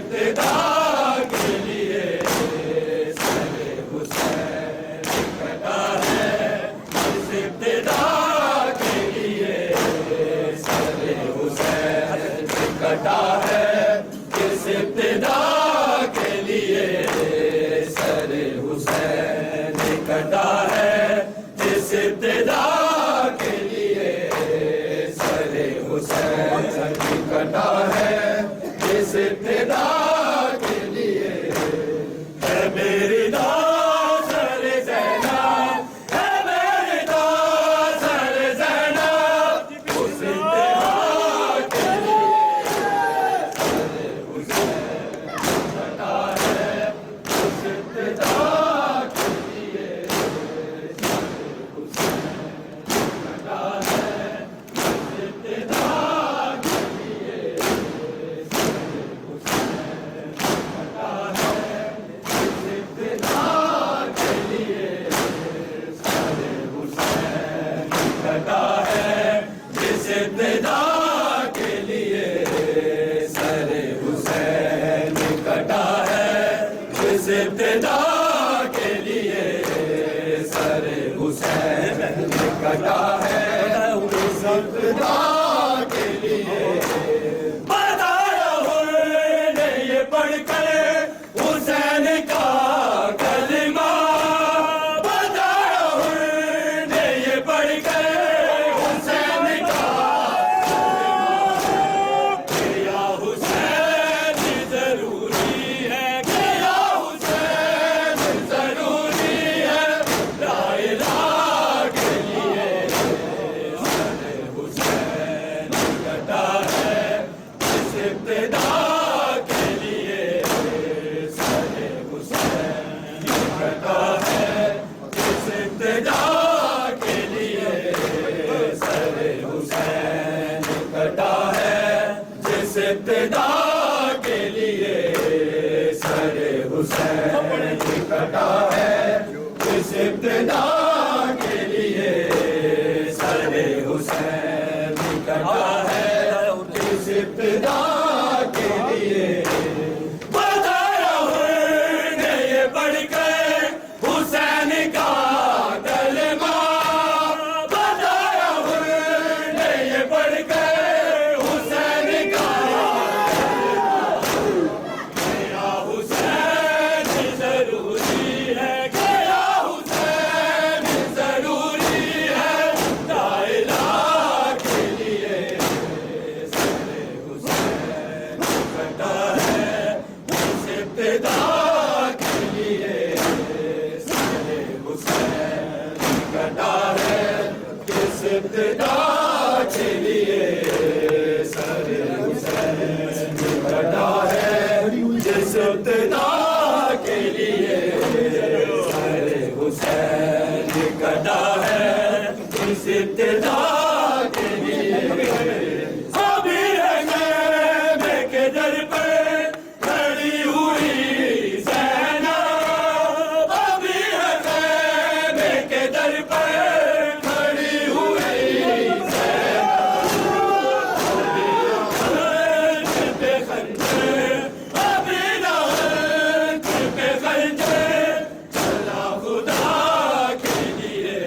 ابتدا کے لیے سر حسین کٹا ہے، جس ابتدا کے لیے سر حسین کٹا ہے، جس ابتدا کے لیے سر حسین کٹا ہے، جس ابتدا کے لیے سر حسین کٹا ہے، جس ابتدا کے لیے ہے میری داغ سر زینب، ہے میری داغ سر زینب، اس ابتدا کے لیے سر حسین کٹا ہے، اس ابتدا کے لیے سر حسین کٹا ہے، اس ابتدا کے لیے سر حسین کٹا ہے، اس ابتدا کے لیے سر حسین کٹا ہے، جس ابتدا کے لیے سر حسین کٹا ہے، جس ابتدا کے لیے سر حسین کٹا ہے، جس ابتدا کے لیے بتایا ہوں نے یہ پڑھ کر حسین کا کلمہ، بتایا ہوں نے یہ پڑھ کر حسین کا کلمہ، یا حسین ضروری ہے، یا حسین ضروری ہے، لا الہ کے لیے سر حسین کٹا ہے، جس ابتدا کے لیے سر حسین کٹا ہے، جس ابتدا کے لیے سر حسین کٹا ہے، جس ابتدا کے لیے سر حسین کٹا ہے، جس ابتدا کے لیے سر حسین کٹا ہے، جس ابتدا کے لیے بتایا ہوں نے یہ پڑھ کر حسین کا کلمہ، بتایا ہوں نے یہ پڑھ کر حسین کا کلمہ، حسین ضروری ہے، یا حسین ضروری ہے، لا الہ کے لیے سر حسین کٹا ہے، جس ابتدا کے لیے سر حسین کٹا ہے، جس ابتدا کے لیے سر حسین کٹا ہے، جس ابتدا کے لیے سر حسین کٹا ہے، جس ابتدا کے لیے ابھی ہے خیمے کے در پر کھڑی ہوئی زینب، ابھی ہے خیمے کے در پر کھڑی ہوئی زینب، پہ خنجر ابھی نہر پہ خنجر چلا خدا کے لیے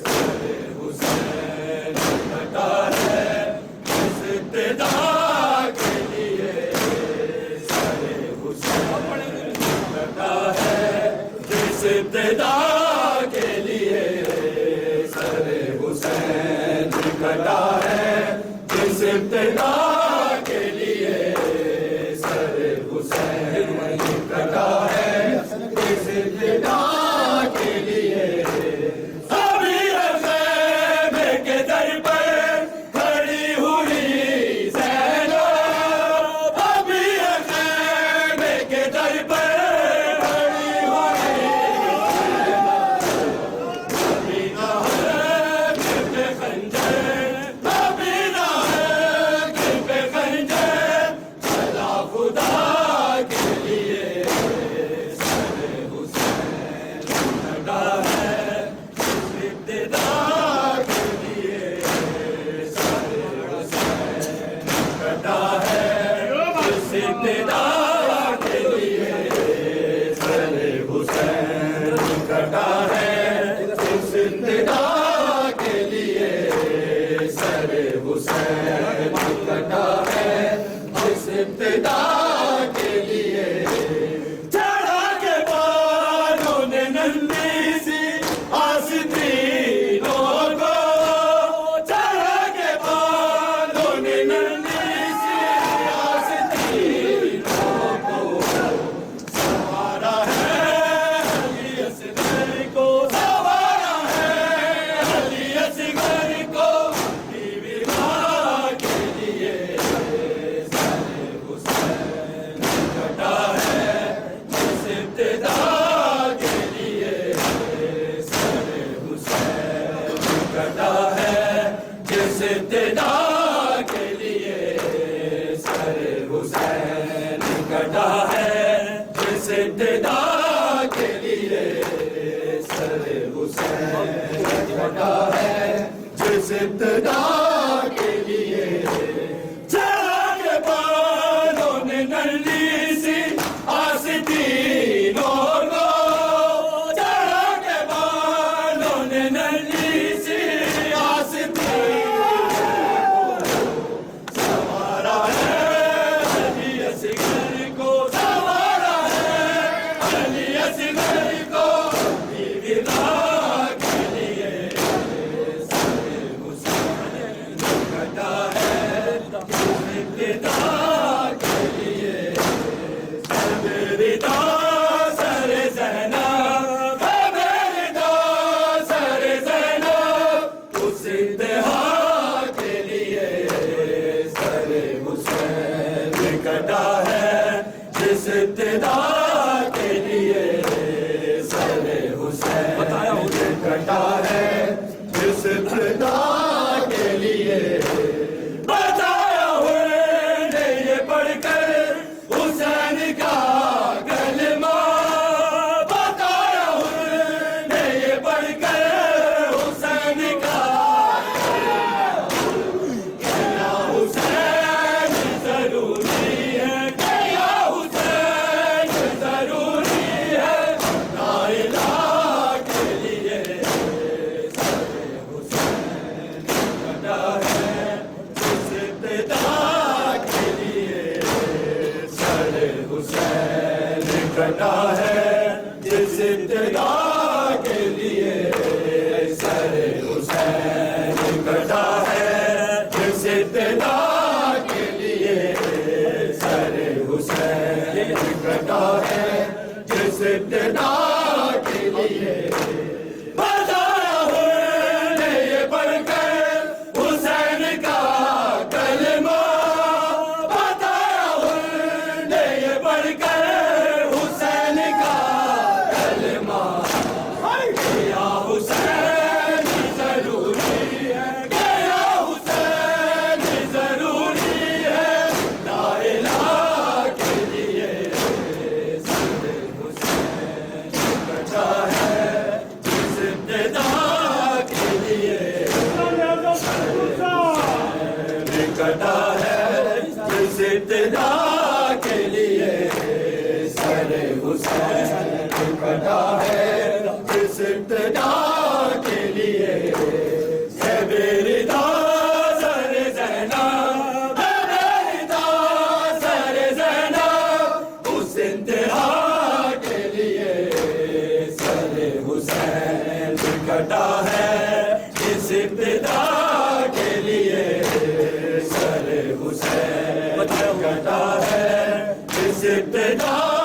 سر حسین کٹا ہے، جس ابتدا کے لیے سر حسین کٹا ہے، جس ابتدا کے لیے سر حسین کٹا ہے، جس ابتدا کے لیے سر حسین کٹا ہے، جس ابتدا کے لیے ابھی خیمے کے در پر کھڑی ہوئی زینب، ابھی خیمے کے در پر کھڑی ہوئی زینب، ابھی نہر پہ خنجر، ابھی نہر پہ خنجر چلا خدا کے لیے سر حسین کٹا ہے، جس ابتدا کے لیے سر حسین کٹا ہے، جس ابتدا کے لیے سر حسین کٹا ہے اس ابتدا کے لیے سر حسین کٹا ہے اس ابتدا کے لیے چڑھا کے بالوں نے ننھی سی آستینوں کو چڑھا کے بالوں نے ننھی سی آستینوں کو سوارا ہے علی اصغر کو سوارا ہے علی اصغر کو بیوی ماں کے لیے سر حسین کٹا ہے اس ابتدا کے لیے سر حسین کٹا ہے جس ابتدا کے لیے سر حسین کٹا ہے جس ابتدا کے لیے سر حسین کٹا ہے جس ابتدا کے لیے چڑھا کے بالوں نے ننھی سی آستینوں کو چڑھا کے بالوں نے ننھی سی آستینوں کو سوارا ہے علی اصغر کو سوارا ہے علی اصغر کو بیوی ماں کے لیے سر حسین کٹا ہے ابتدا کے لیے ردا سر زینب ردا سر زینب اس انتہا کے لیے سر حسین کٹا ہے جس ابتدا کے لیے سر حسین کٹا ہے جس ابتدا کے لیے بتایا ہوئے نے یہ پڑھ کر حسین کا کلمہ بتایا ہوئے نے یہ پڑھ کر حسین کا کیا حسین ضروری ہے کیا حسین ضروری ہے لا الہ کے لیے سر حسین کٹا ہے جس ابتدا کے لیے سر حسین کٹا ہے جس ابتدا کے لیے سر حسین کٹا ہے جس ابتدا کے لیے سر حسین کٹا ہے جس ابتدا کے لیے بتایا ہوئے نے یہ پڑھ کر حسین کا کلمہ بتایا ہوئے نے یہ پڑھ کر حسین کا کلمہ کیا حسین ضروری ہے کیا حسین ضروری ہے لا الہ کے لیے سر حسین کٹا ہے جس ابتدا کے لیے کٹا ہے جس ابتدا کے لیے سر حسین کٹا ہے جس ابتدا کے لیے ردا سر زینب ردا سر زینب اس انتہا کے لیے سر حسین کٹا ہے جس ابتدا کے لیے سر حسین کٹا ہے جس ابتدا